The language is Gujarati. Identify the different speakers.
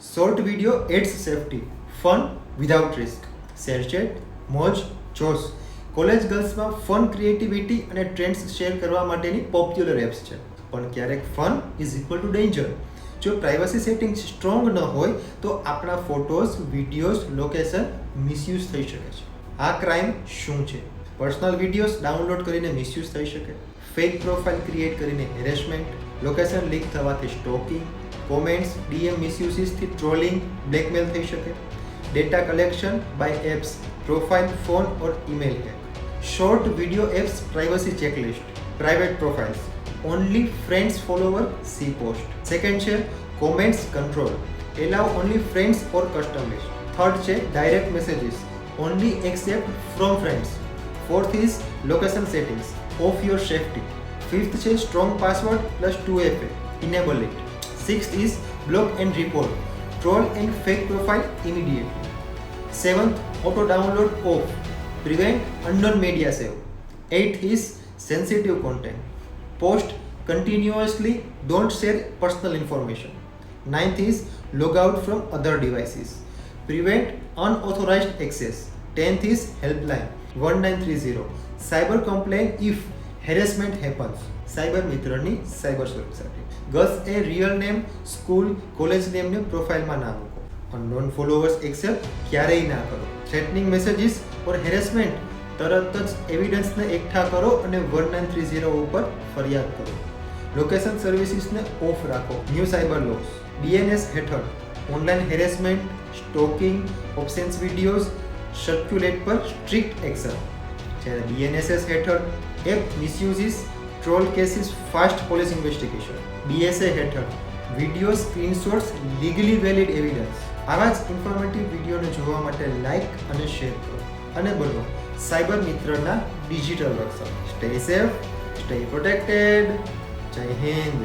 Speaker 1: Short video adds safety, fun without risk. ShareChat, મોજ, જોશ કોલેજ ગર્લ્સમાં ફન ક્રિએટિવિટી અને ટ્રેન્ડ્સ શેર કરવા માટેની પોપ્યુલર એપ્સ છે. પણ ક્યારેક fun is equal to danger. જો પ્રાઇવસી સેટિંગ સ્ટ્રોંગ ન હોય તો આપણા ફોટોઝ, વિડીયોઝ, લોકેશન મિસયુઝ થઈ શકે છે. આ ક્રાઇમ શું છે? પર્સનલ વિડીયોઝ ડાઉનલોડ કરીને મિસયુઝ થઈ શકે, ફેક પ્રોફાઇલ ક્રિએટ કરીને હેરેસમેન્ટ, લોકેશન લીક થવાથી સ્ટોકિંગ, કોમેન્ટ્સ, ડીએમ મિસયુઝથી ટ્રોલિંગ, બ્લેકમેલ થઈ શકે, data collection by apps, profile, phone or email hack. Short video apps privacy checklist, private profiles, only friends follower see post. Second છે comments control, allow only friends or custom list. Third છે direct messages, only accept from friends. Fourth is location settings, of your safety. Fifth છે strong password plus 2FA, enable it. Sixth is block and report, troll and fake profile immediately. Seventh, auto download of, prevent unknown media save. Eighth is sensitive content, post continuously, don't share personal information. Ninth is log out from other devices, prevent unauthorized access. 10th is helpline 1930, cyber complain if harassment happens. Cyber મિત્રની સાયબર સુરક્ષા. ગર્લ્સ એ રિયલ નેમ, સ્કૂલ, કોલેજ નેમને પ્રોફાઇલમાં ના મૂકો. અનનોન ફોલોવર્સ એક્સેપ્ટ ક્યારેય ના કરો. થ્રેટનિંગ મેસેજીસ ઓર હેરેસમેન્ટ તરત જ એવિડન્સને એકઠા કરો અને 1930 ઉપર ફરિયાદ કરો. લોકેશન સર્વિસીસને ઓફ રાખો. ન્યૂ સાયબર લોસ, બીએનએસ હેઠળ online harassment, stalking, obscene videos circulate પર સ્ટ્રિક્ટ એક્શન. જ્યારે બીએનએસએસ હેઠળ app misuses, troll cases, fast police investigation. BSA હેઠળ video screenshots, legally valid evidence. આવા જ ઇન્ફોર્મેટિવ વિડીયોને જોવા માટે લાઇક અને શેર કરો અને બનો સાયબર મિત્રના ડિજિટલ રક્ષક. Stay safe, stay protected. જય હિન્દ.